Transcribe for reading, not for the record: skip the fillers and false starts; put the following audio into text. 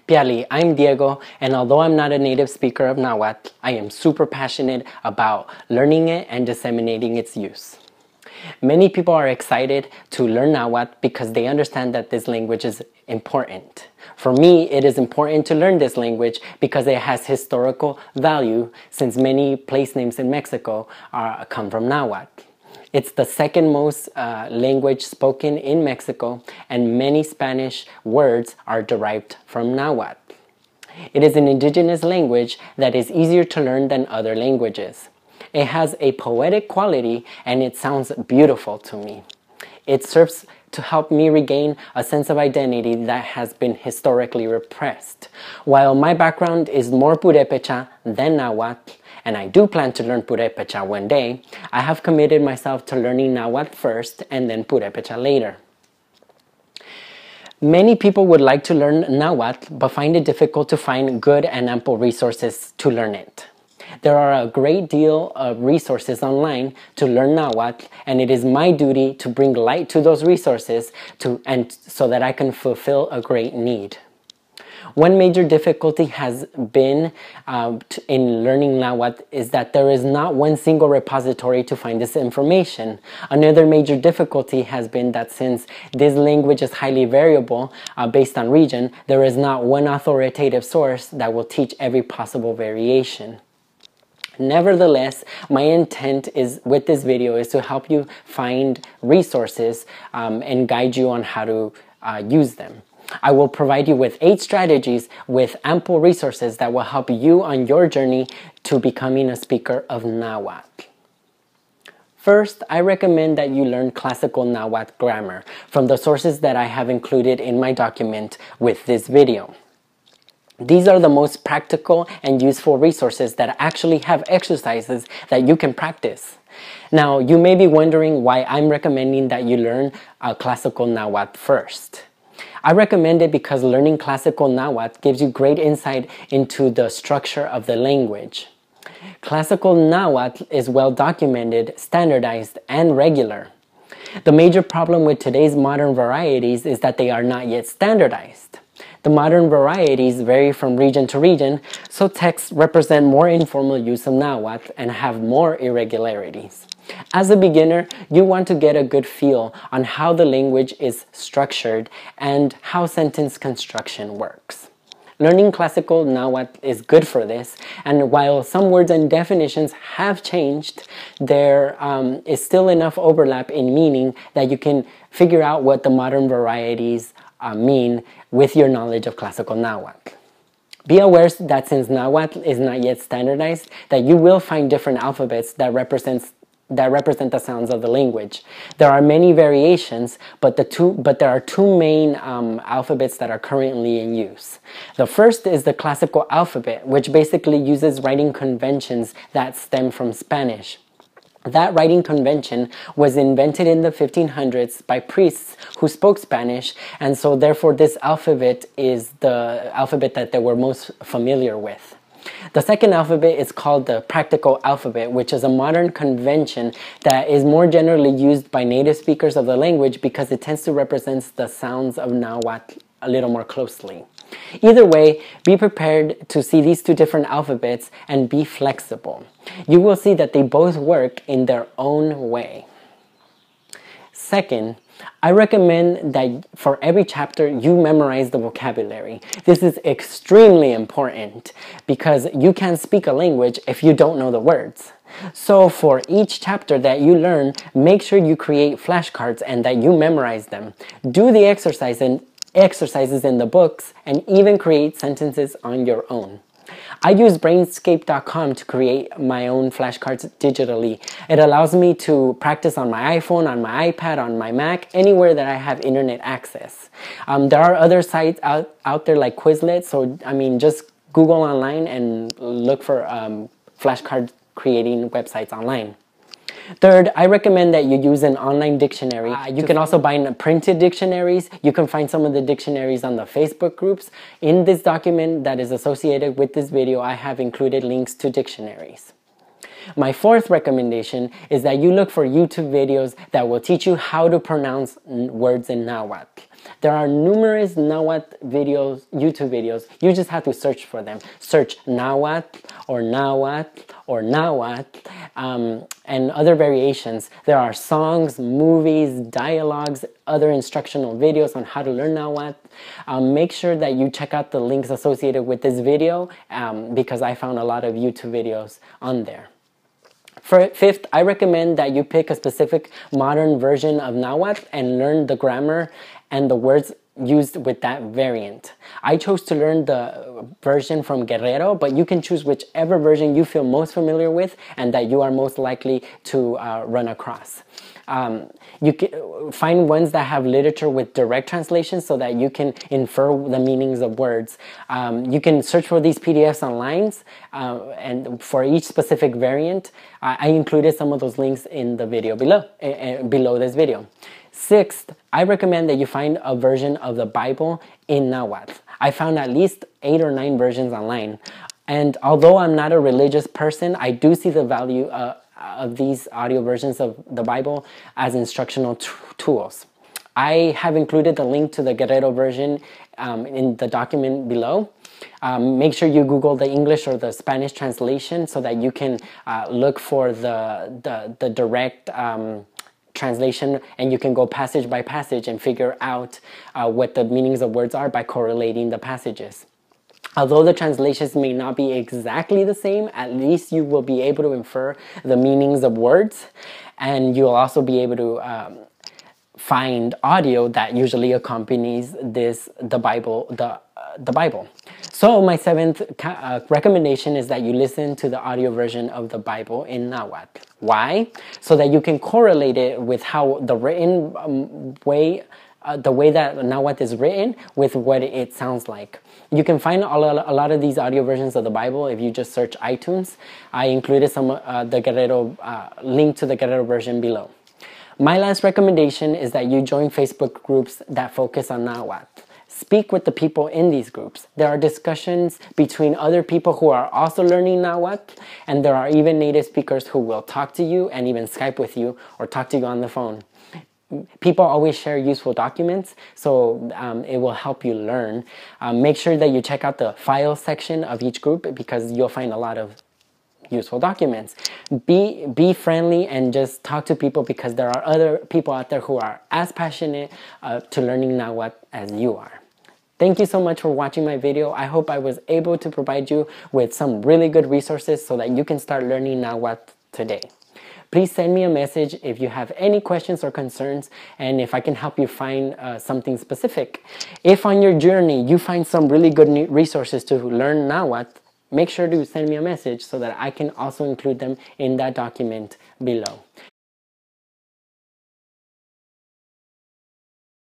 Piali, I'm Diego, and although I'm not a native speaker of Nahuatl, I am super passionate about learning it and disseminating its use. Many people are excited to learn Nahuatl because they understand that this language is important. For me, it is important to learn this language because it has historical value, since many place names in Mexico come from Nahuatl. It's the second most language spoken in Mexico, and many Spanish words are derived from Nahuatl. It is an indigenous language that is easier to learn than other languages. It has a poetic quality and it sounds beautiful to me. It serves to help me regain a sense of identity that has been historically repressed. While my background is more Purepecha than Nahuatl, and I do plan to learn Purepecha one day, I have committed myself to learning Nahuatl first and then Purepecha later. Many people would like to learn Nahuatl but find it difficult to find good and ample resources to learn it. There are a great deal of resources online to learn Nahuatl, and it is my duty to bring light to those resources so that I can fulfill a great need. One major difficulty has been in learning Nahuatl is that there is not one single repository to find this information. Another major difficulty has been that since this language is highly variable based on region, there is not one authoritative source that will teach every possible variation. Nevertheless, my intent with this video is to help you find resources and guide you on how to use them. I will provide you with 8 strategies with ample resources that will help you on your journey to becoming a speaker of Nahuatl. First, I recommend that you learn classical Nahuatl grammar from the sources that I have included in my document with this video. These are the most practical and useful resources that actually have exercises that you can practice. Now, you may be wondering why I'm recommending that you learn classical Nahuatl first. I recommend it because learning classical Nahuatl gives you great insight into the structure of the language. Classical Nahuatl is well documented, standardized, and regular. The major problem with today's modern varieties is that they are not yet standardized. The modern varieties vary from region to region, so texts represent more informal use of Nahuatl and have more irregularities. As a beginner, you want to get a good feel on how the language is structured and how sentence construction works. Learning classical Nahuatl is good for this, and while some words and definitions have changed, there is still enough overlap in meaning that you can figure out what the modern varieties mean with your knowledge of classical Nahuatl. Be aware that since Nahuatl is not yet standardized, that you will find different alphabets that represent the sounds of the language. There are many variations, but there are 2 main alphabets that are currently in use. The first is the classical alphabet, which basically uses writing conventions that stem from Spanish. That writing convention was invented in the 1500s by priests who spoke Spanish, and so therefore this alphabet is the alphabet that they were most familiar with. The second alphabet is called the practical alphabet, which is a modern convention that is more generally used by native speakers of the language because it tends to represent the sounds of Nahuatl a little more closely. Either way, be prepared to see these 2 different alphabets and be flexible. You will see that they both work in their own way. Second, I recommend that for every chapter you memorize the vocabulary. This is extremely important because you can't speak a language if you don't know the words. So for each chapter that you learn, make sure you create flashcards and that you memorize them. Do the exercises in the books and even create sentences on your own. I use Brainscape.com to create my own flashcards digitally. It allows me to practice on my iPhone, on my iPad, on my Mac, anywhere that I have internet access. There are other sites out there like Quizlet, so just Google online and look for flashcard creating websites online. Third, I recommend that you use an online dictionary. You can also buy printed dictionaries. You can find some of the dictionaries on the Facebook groups. In this document that is associated with this video, I have included links to dictionaries. My fourth recommendation is that you look for YouTube videos that will teach you how to pronounce words in Nahuatl. There are numerous Nahuatl videos, YouTube videos. You just have to search for them. Search Nahuatl or Nahuatl or Nahuatl, and other variations. There are songs, movies, dialogues, other instructional videos on how to learn Nahuatl. Make sure that you check out the links associated with this video, because I found a lot of YouTube videos on there. Fifth, I recommend that you pick a specific modern version of Nahuatl and learn the grammar and the words used with that variant. I chose to learn the version from Guerrero, but you can choose whichever version you feel most familiar with and that you are most likely to run across. You can find ones that have literature with direct translation so that you can infer the meanings of words. You can search for these PDFs online, and for each specific variant, I included some of those links in the video below this video. Sixth, I recommend that you find a version of the Bible in Nahuatl. I found at least 8 or 9 versions online. And although I'm not a religious person, I do see the value of these audio versions of the Bible as instructional tools. I have included the link to the Guerrero version in the document below. Make sure you Google the English or the Spanish translation so that you can look for the direct translation, and you can go passage by passage and figure out what the meanings of words are by correlating the passages. Although the translations may not be exactly the same, at least you will be able to infer the meanings of words, and you'll also be able to find audio that usually accompanies the Bible. So my seventh recommendation is that you listen to the audio version of the Bible in Nahuatl. Why? So that you can correlate it with how the written way, the way that Nahuatl is written, with what it sounds like. You can find a lot of these audio versions of the Bible if you just search iTunes. I included some the Guerrero link to the Guerrero version below. My last recommendation is that you join Facebook groups that focus on Nahuatl. Speak with the people in these groups. There are discussions between other people who are also learning Nahuatl, and there are even native speakers who will talk to you and even Skype with you or talk to you on the phone. People always share useful documents, so it will help you learn. Make sure that you check out the file section of each group because you'll find a lot of useful documents. Be friendly and just talk to people because there are other people out there who are as passionate to learning Nahuatl as you are. Thank you so much for watching my video. I hope I was able to provide you with some really good resources so that you can start learning Nahuatl today. Please send me a message if you have any questions or concerns and if I can help you find something specific. If on your journey you find some really good resources to learn Nahuatl, make sure to send me a message so that I can also include them in that document below.